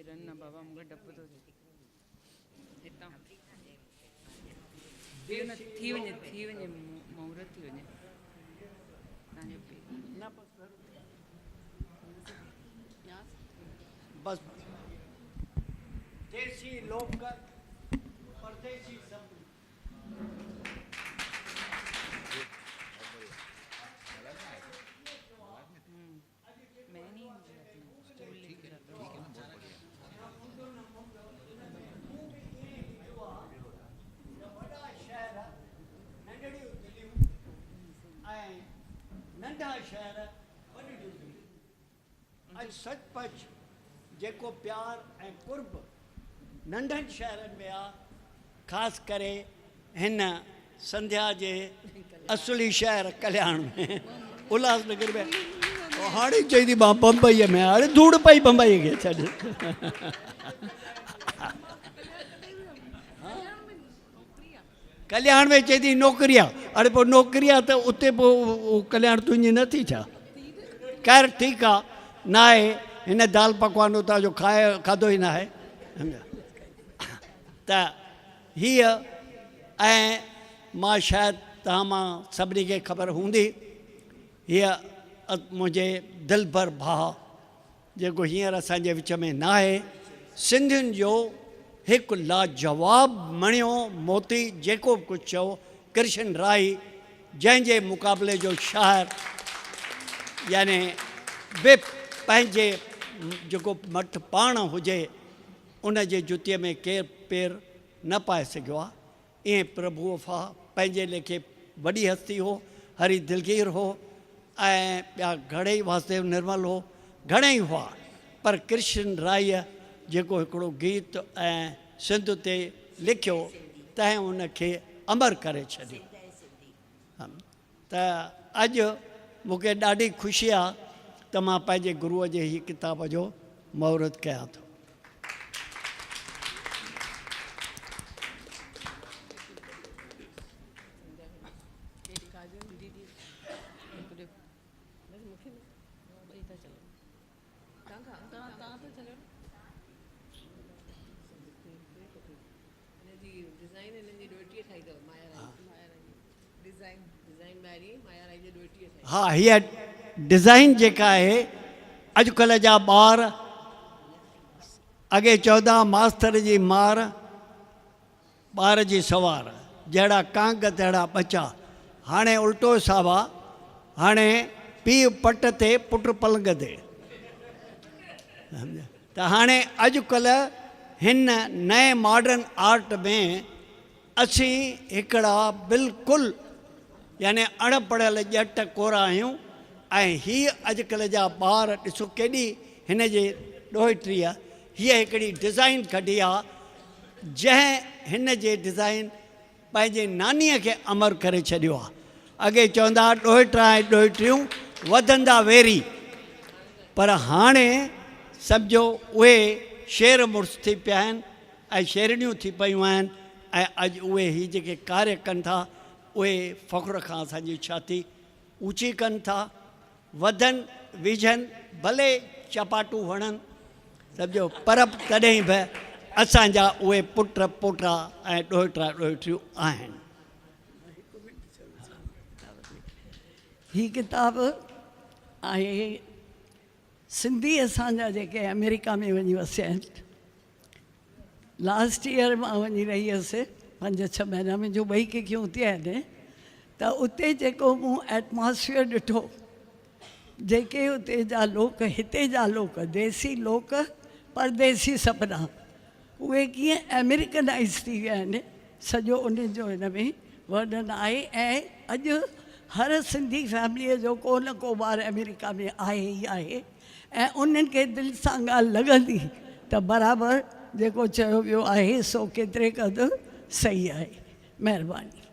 न बाबा मूंखे डपु थो थिए हितां थी वञे मुहूर्त थी वञे तव्हांजो बस देसी लोक परदेसी सब मैं नहीं स्टूल लेके जाता हूँ नंढा शहर वॾियूं दिलियूं अॼु सचपच जेको प्यार ऐं कुर्ब नंढनि शहरनि में आहे ख़ासि करे हिन संध्या जे असली शहर कल्याण में उल्हासनगर में हाणे चई थी मां बम्बईअ में हाणे धूड़ पई बम्बई खे छॾ कल्याण में चई थी नौकिरी आहे अरे पोइ नौकिरी आहे त उते पोइ कल्याण तुंहिंजी नथी छा ख़ैर ठीकु आहे न आहे हिन दाल पकवान उतां जो खाधो ई न आहे त हीअ ऐं मां शायदि तव्हां मां सभिनी खे ख़बर हूंदी हीअ मुंहिंजे दिलि भर भाउ जेको हींअर असांजे विच में न आहे सिंधियुनि जो हिकु लाजवाब मणियो मोती जेको बि कुझु चओ कृष्ण राय जंहिंजे मुक़ाबले जो शाइर यानी बि पंहिंजे जेको मठु पाण हुजे उन जे जुतीअ में केरु पेर न पाए सघियो आहे ईअं प्रभु वफ़ा पंहिंजे लेखे वॾी हस्ती हो हरी दिलगीर हो ऐं ॿिया घणेई वासुदेव निर्मल हो घणेई हुआ पर कृष्ण राय जेको हिकिड़ो गीत ऐं सिंध ते लिखियो तंहिं उनखे अमर करे छॾियो त अॼु मूंखे ॾाढी ख़ुशी आहे त मां पंहिंजे गुरूअ जे ही किताब जो महूरत कयां थो हा हीअ डिज़ाइन जेका आहे अॼुकल्ह जा ॿार अॻे चवंदा मास्तर जी मार ॿार जी सवार जहिड़ा कांग तहिड़ा बचा हाणे उल्टो हिसाबु आहे हाणे पीउ पट ते पुटु पलंग ते त हाणे अॼुकल्ह हिन नए मॉडर्न आर्ट में असीं हिकिड़ा बिल्कुलु यानी अणपढ़ियल ॼट कोरा आहियूं ऐं हीअ अॼुकल्ह जा ॿार ॾिसो केॾी हिन जे ॾोहिटी आहे हीअ हिकिड़ी डिज़ाइन कढी आहे जंहिं हिन जे डिज़ाइन पंहिंजे नानीअ खे अमर करे छॾियो आहे अॻे चवंदा ॾोहिटा ऐं ॾोहिटियूं वधंदा वेरी पर हाणे सम्झो उहे शेर मुड़ुस थी पिया आहिनि ऐं शेरनियूं थी पियूं आहिनि ऐं अॼु उहे हीअ जेके कार्य कनि था उहे फ़ख़्र खां असांजी छाती ऊची कनि था वधनि विझनि भले चपाटू हणनि सम्झो पर तॾहिं बि असांजा उहे पुट पोटा ऐं ॾोहिटा ॾोहिटियूं आहिनि हीअ किताबु आहे सिंधी असांजा जेके अमेरिका में वञी वसिया आहिनि लास्ट ईयर मां वञी रही हुअसि 5-6 महीना में जो ॿई कंहिंखियूं उते आहिनि त उते जेको मूं एटमॉस्फेयर ॾिठो जेके उते जा लोक हिते जा लोक देसी लोक परदेसी सपना उहे कीअं अमेरिकनाइज़ थी विया आहिनि सॼो उन जो हिन में वर्णन आहे ऐं अॼु हर सिंधी फैमिलीअ जो को न को ॿार अमेरिका में आहे ई आहे ऐं उन्हनि खे दिलि सां ॻाल्हि लॻंदी त बराबरि जेको चयो वियो आहे सो केतिरे क़दुरु सही आहे महिरबानी